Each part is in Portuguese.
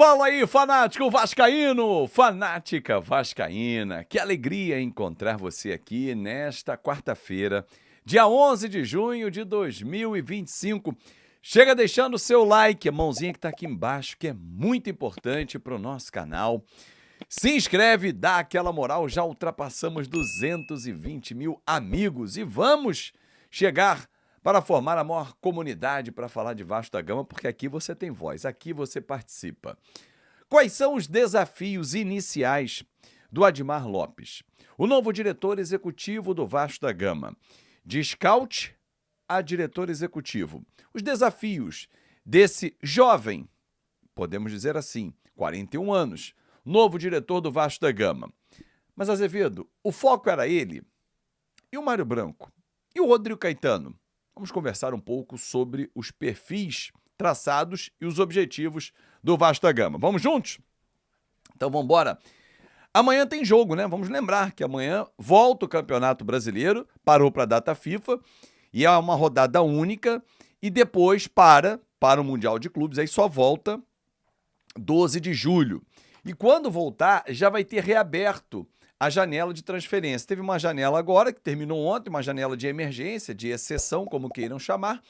Fala aí, fanático vascaíno, fanática vascaína. Que alegria encontrar você aqui nesta quarta-feira, dia 11 de junho de 2025. Chega deixando o seu like, a mãozinha que está aqui embaixo, que é muito importante para o nosso canal. Se inscreve, dá aquela moral, já ultrapassamos 220 mil amigos e vamos chegar para formar a maior comunidade para falar de Vasco da Gama, porque aqui você tem voz, aqui você participa. Quais são os desafios iniciais do Admar Lopes, o novo diretor executivo do Vasco da Gama? De scout a diretor executivo. Os desafios desse jovem, podemos dizer assim, 41 anos, novo diretor do Vasco da Gama. Mas, Azevedo, o foco era ele e o Mário Branco e o Rodrigo Caetano. Vamos conversar um pouco sobre os perfis traçados e os objetivos do Vasco da Gama. Vamos juntos? Então vamos embora. Amanhã tem jogo, né? Vamos lembrar que amanhã volta o Campeonato Brasileiro, parou para a data FIFA, e é uma rodada única, e depois para o Mundial de Clubes, aí só volta 12 de julho. E quando voltar, já vai ter reaberto a janela de transferência. Teve uma janela agora, que terminou ontem, uma janela de emergência, de exceção, como queiram chamar,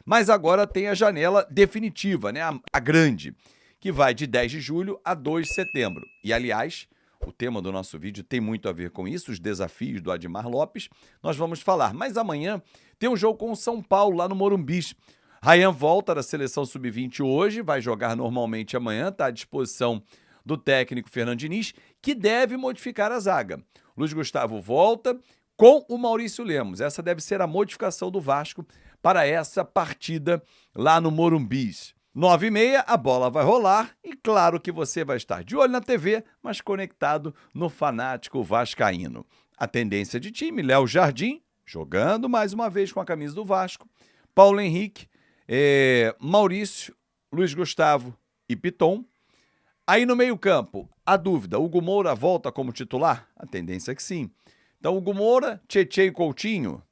mas agora tem a janela definitiva, né? A grande, que vai de 10 de julho a 2 de setembro. E, aliás, o tema do nosso vídeo tem muito a ver com isso, os desafios do Admar Lopes, nós vamos falar. Mas amanhã tem um jogo com o São Paulo, lá no Morumbi. Rayan volta da seleção sub-20 hoje, vai jogar normalmente amanhã, está à disposição do técnico Fernando Diniz, que deve modificar a zaga. Luiz Gustavo volta com o Maurício Lemos. Essa deve ser a modificação do Vasco para essa partida lá no Morumbi. 9h30, a bola vai rolar e claro que você vai estar de olho na TV, mas conectado no fanático vascaíno. A tendência de time, Léo Jardim, jogando mais uma vez com a camisa do Vasco, Paulo Henrique, Maurício, Luiz Gustavo e Piton. Aí no meio-campo, a dúvida, Hugo Moura volta como titular? A tendência é que sim. Então, Hugo Moura, Tietê e Coutinho.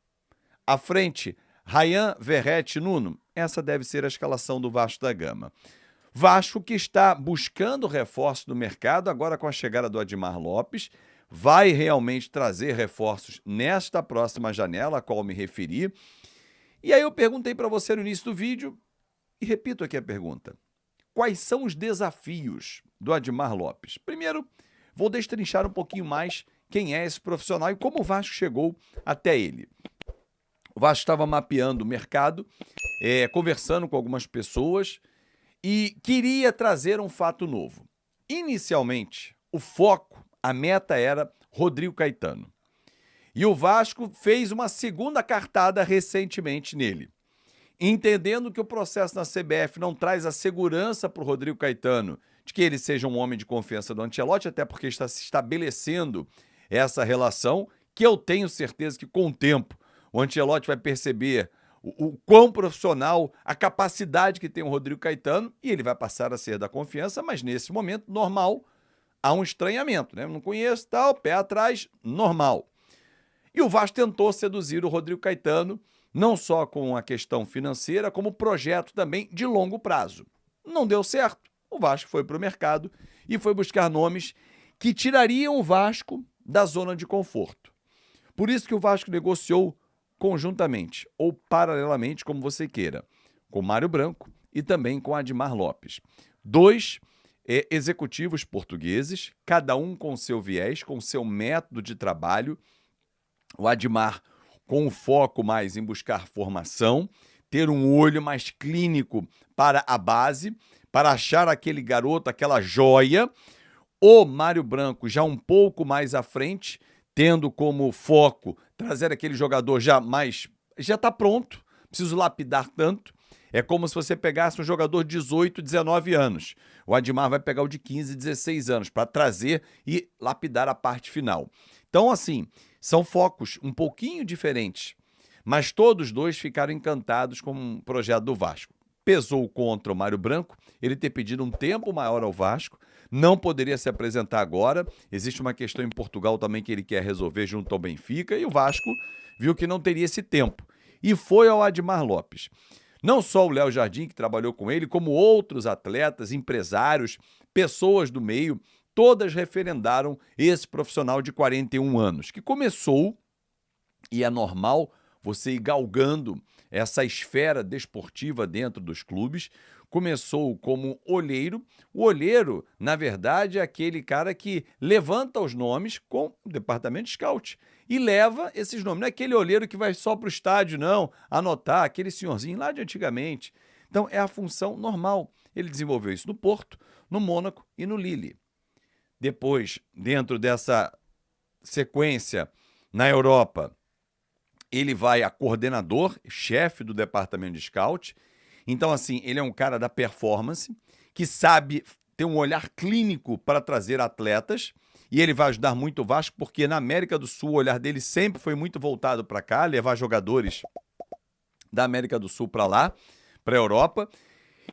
À frente, Rayan, Verrete e Nuno. Essa deve ser a escalação do Vasco da Gama. Vasco que está buscando reforços no mercado, agora com a chegada do Admar Lopes, vai realmente trazer reforços nesta próxima janela, a qual me referi. E aí eu perguntei para você no início do vídeo, e repito aqui a pergunta. Quais são os desafios do Admar Lopes? Primeiro, vou destrinchar um pouquinho mais quem é esse profissional e como o Vasco chegou até ele. O Vasco estava mapeando o mercado, conversando com algumas pessoas e queria trazer um fato novo. Inicialmente, o foco, a meta era Rodrigo Caetano. E o Vasco fez uma segunda cartada recentemente nele. Entendendo que o processo na CBF não traz a segurança para o Rodrigo Caetano de que ele seja um homem de confiança do Ancelotti, até porque está se estabelecendo essa relação, que eu tenho certeza que com o tempo o Ancelotti vai perceber o quão profissional, a capacidade que tem o Rodrigo Caetano, e ele vai passar a ser da confiança, mas nesse momento, normal, há um estranhamento, né? Não conheço, tal, pé atrás, normal. E o Vasco tentou seduzir o Rodrigo Caetano, não só com a questão financeira, como projeto também de longo prazo. Não deu certo. O Vasco foi para o mercado e foi buscar nomes que tirariam o Vasco da zona de conforto. Por isso que o Vasco negociou conjuntamente, ou paralelamente, como você queira, com Mário Branco e também com Admar Lopes. Dois executivos portugueses, cada um com seu viés, com seu método de trabalho. O Admar com o foco mais em buscar formação, ter um olho mais clínico para a base, para achar aquele garoto, aquela joia. O Mário Branco já um pouco mais à frente, tendo como foco trazer aquele jogador já está pronto, preciso lapidar tanto. É como se você pegasse um jogador de 18, 19 anos. O Admar vai pegar o de 15, 16 anos para trazer e lapidar a parte final. Então, assim, são focos um pouquinho diferentes, mas todos dois ficaram encantados com o projeto do Vasco. Pesou contra o Mário Branco ele ter pedido um tempo maior ao Vasco, não poderia se apresentar agora, existe uma questão em Portugal também que ele quer resolver junto ao Benfica, e o Vasco viu que não teria esse tempo, e foi ao Admar Lopes. Não só o Léo Jardim, que trabalhou com ele, como outros atletas, empresários, pessoas do meio, todas referendaram esse profissional de 41 anos, que começou, e é normal você ir galgando essa esfera desportiva dentro dos clubes, começou como olheiro. O olheiro, na verdade, é aquele cara que levanta os nomes com o departamento de scout e leva esses nomes. Não é aquele olheiro que vai só para o estádio, não, anotar, aquele senhorzinho lá de antigamente. Então, é a função normal. Ele desenvolveu isso no Porto, no Mônaco e no Lille. Depois, dentro dessa sequência na Europa, ele vai a coordenador, chefe do departamento de scout. Então, assim, ele é um cara da performance, que sabe ter um olhar clínico para trazer atletas, e ele vai ajudar muito o Vasco, porque na América do Sul o olhar dele sempre foi muito voltado para cá, levar jogadores da América do Sul para lá, para a Europa.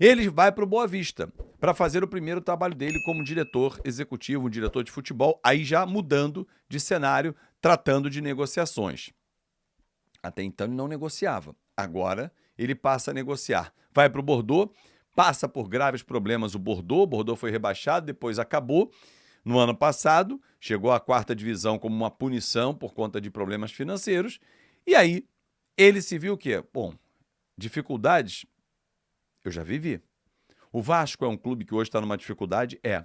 Ele vai para o Boa Vista para fazer o primeiro trabalho dele como diretor executivo, um diretor de futebol, aí já mudando de cenário, tratando de negociações. Até então ele não negociava. Agora ele passa a negociar. Vai para o Bordeaux, passa por graves problemas o Bordeaux foi rebaixado, depois acabou. No ano passado, chegou à 4ª divisão como uma punição por conta de problemas financeiros. E aí ele se viu o quê? Bom, dificuldades eu já vivi. O Vasco é um clube que hoje está numa dificuldade? É.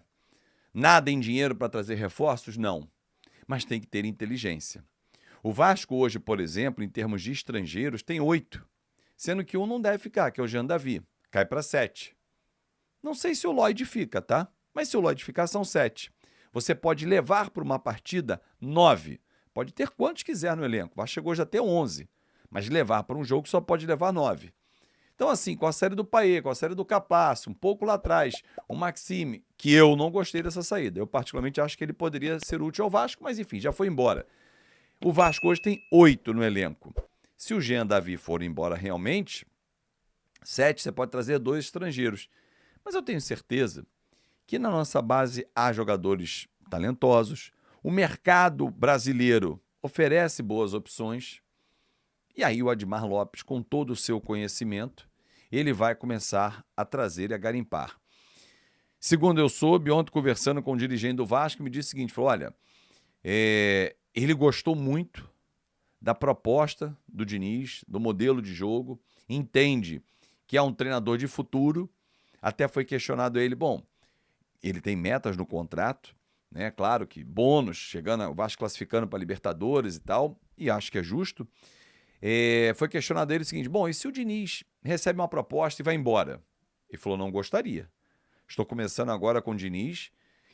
Nada em dinheiro para trazer reforços? Não. Mas tem que ter inteligência. O Vasco hoje, por exemplo, em termos de estrangeiros, tem 8, sendo que um não deve ficar, que é o Jean Davi, cai para 7. Não sei se o Lloyd fica, tá? Mas se o Lloyd ficar, são 7. Você pode levar para uma partida 9. Pode ter quantos quiser no elenco. O Vasco chegou já a ter 11. Mas levar para um jogo só pode levar 9. Então, assim, com a série do Payet, com a série do Capasso, um pouco lá atrás, o Maxime, que eu não gostei dessa saída. Eu, particularmente, acho que ele poderia ser útil ao Vasco, mas, enfim, já foi embora. O Vasco hoje tem 8 no elenco. Se o Jean Davi for embora realmente, 7 você pode trazer 2 estrangeiros. Mas eu tenho certeza que na nossa base há jogadores talentosos, o mercado brasileiro oferece boas opções, e aí o Admar Lopes, com todo o seu conhecimento, ele vai começar a trazer e a garimpar. Segundo eu soube, ontem conversando com o dirigente do Vasco, me disse o seguinte, falou, olha, ele gostou muito da proposta do Diniz, do modelo de jogo, entende que é um treinador de futuro, até foi questionado ele, bom, ele tem metas no contrato, né? Claro que bônus, chegando, o Vasco classificando para Libertadores e tal, e acho que é justo. Foi questionado ele o seguinte, bom, e se o Diniz recebe uma proposta e vai embora? Ele falou, não gostaria. Estou começando agora com o Diniz,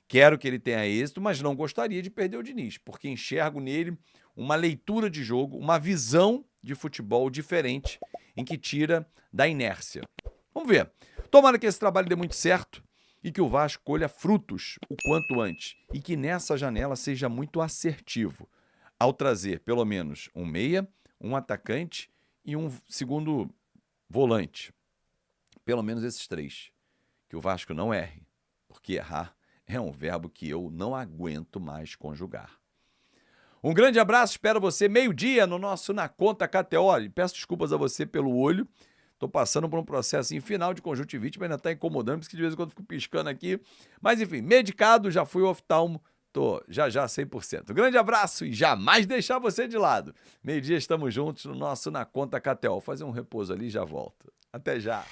quero que ele tenha êxito, mas não gostaria de perder o Diniz, porque enxergo nele uma leitura de jogo, uma visão de futebol diferente, em que tira da inércia. Vamos ver. Tomara que esse trabalho dê muito certo e que o Vasco colha frutos o quanto antes e que nessa janela seja muito assertivo ao trazer pelo menos um meia, um atacante e um segundo volante. Pelo menos esses 3. Que o Vasco não erre, porque errar é um verbo que eu não aguento mais conjugar. Um grande abraço, espero você meio-dia no nosso Na Conta KTO. E peço desculpas a você pelo olho. Estou passando por um processo final de conjuntivite, mas ainda está incomodando, porque de vez em quando fico piscando aqui. Mas enfim, medicado, já fui oftalmo. Tô já 100%. Grande abraço e jamais deixar você de lado. Meio-dia estamos juntos no nosso Na Conta KTO. Vou fazer um repouso ali e já volto. Até já.